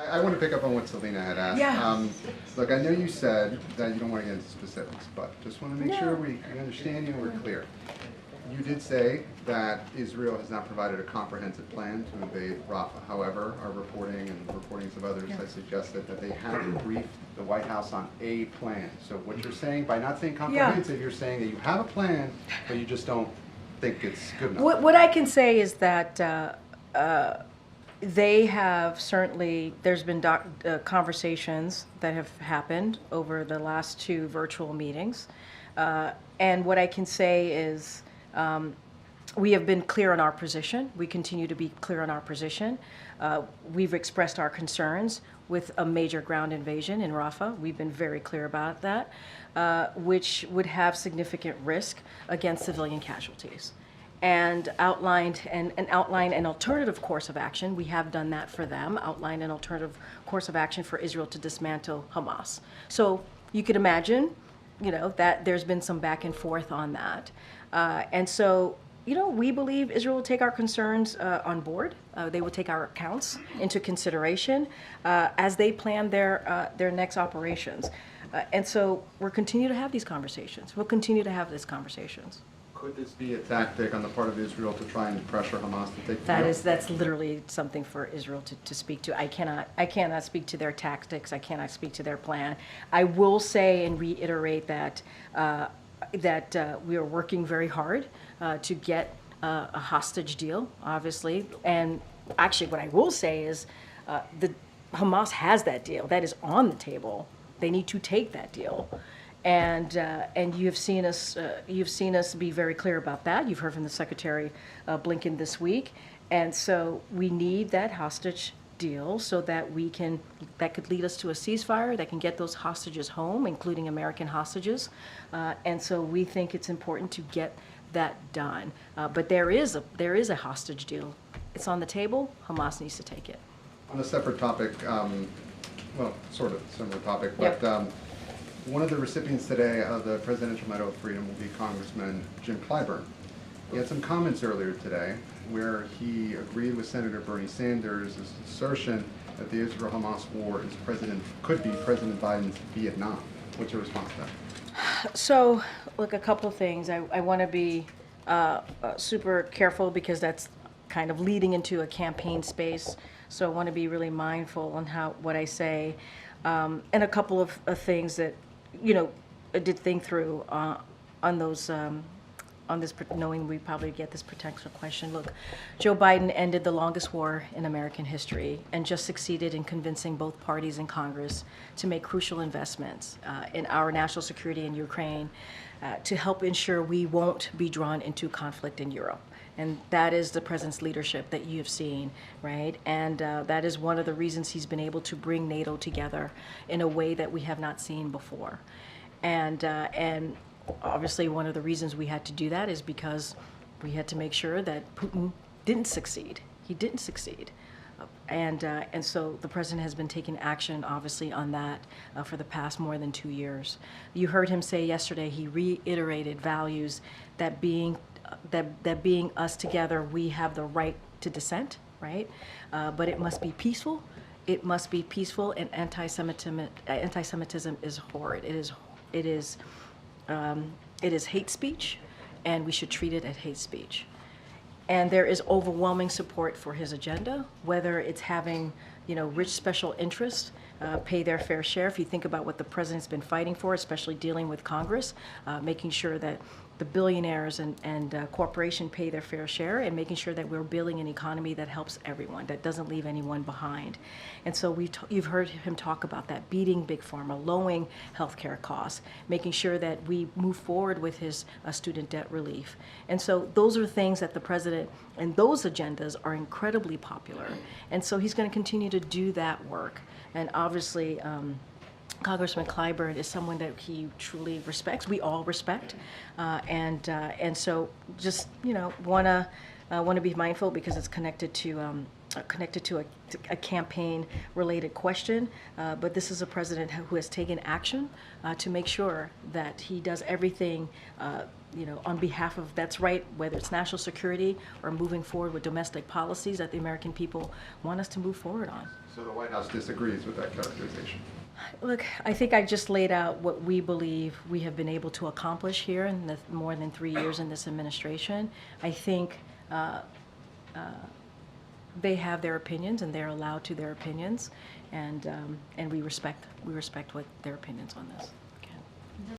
I want to pick up on what Selena had asked. Yeah. Look, I know you said that you don't want to get into specifics, but just want to make sure we understand you and we're clear. You did say that Israel has not provided a comprehensive plan to invade Rafah. However, our reporting and reportings of others has suggested that they have briefed the White House on a plan. So what you're saying, by not saying comprehensive, you're saying that you have a plan, but you just don't think it's good enough. What I can say is that they have certainly, there's been conversations that have happened over the last 2 virtual meetings. And what I can say is we have been clear on our position. We continue to be clear on our position. We've expressed our concerns with a major ground invasion in Rafah. We've been very clear about that, which would have significant risk against civilian casualties. And outlined an alternative course of action. We have done that for them, outlined an alternative course of action for Israel to dismantle Hamas. So you could imagine, that there's been some back and forth on that. And so, we believe Israel will take our concerns on board. They will take our accounts into consideration as they plan their next operations. And so we'll continue to have these conversations. We'll continue to have these conversations. Could this be a tactic on the part of Israel to try and pressure Hamas to take the field? That's literally something for Israel to speak to. I cannot speak to their tactics. I cannot speak to their plan. I will say and reiterate that we are working very hard to get a hostage deal, obviously. And actually, what I will say is the Hamas has that deal. That is on the table. They need to take that deal. And you've seen us be very clear about that. You've heard from the Secretary Blinken this week, and so we need that hostage deal so that that could lead us to a ceasefire that can get those hostages home, including American hostages. And so we think it's important to get that done. But there is a hostage deal. It's on the table. Hamas needs to take it. On a separate topic, well, sort of similar topic, but. Yep. One of the recipients today of the Presidential Medal of Freedom will be Congressman Jim Clyburn. He had some comments earlier today where he agreed with Senator Bernie Sanders' assertion that the Israel-Hamas war could be President Biden's Vietnam. What's your response to that? So, look, a couple of things. I want to be super careful because that's kind of leading into a campaign space. So I want to be really mindful on what I say. And a couple of things that I did think through on those, on this, knowing we probably get this potential question. Look, Joe Biden ended the longest war in American history and just succeeded in convincing both parties in Congress to make crucial investments in our national security in Ukraine to help ensure we won't be drawn into conflict in Europe. And that is the president's leadership that you have seen, right? And that is one of the reasons he's been able to bring NATO together in a way that we have not seen before. And obviously one of the reasons we had to do that is because we had to make sure that Putin didn't succeed. He didn't succeed. And so the president has been taking action, obviously, on that for the past more than 2 years. You heard him say yesterday, he reiterated values that being us together, we have the right to dissent, right? But it must be peaceful. It must be peaceful, and anti-Semitism is horrid. It is hate speech, and we should treat it as hate speech. And there is overwhelming support for his agenda, whether it's having, rich special interests pay their fair share. If you think about what the president's been fighting for, especially dealing with Congress, making sure that the billionaires and corporation pay their fair share, and making sure that we're building an economy that helps everyone, that doesn't leave anyone behind. And so you've heard him talk about that, beating big pharma, lowering healthcare costs, making sure that we move forward with his student debt relief. And so those are things that the president and those agendas are incredibly popular. And so he's going to continue to do that work. And obviously, Congressman Clyburn is someone that he truly respects. We all respect, and so just want to be mindful because it's connected to connected to a campaign-related question, but this is a president who has taken action to make sure that he does everything, on behalf of, that's right, whether it's national security or moving forward with domestic policies that the American people want us to move forward on. So the White House disagrees with that characterization? Look, I think I just laid out what we believe we have been able to accomplish here in the more than 3 years in this administration. I think they have their opinions, and they're allowed to their opinions, and we respect what their opinions on this.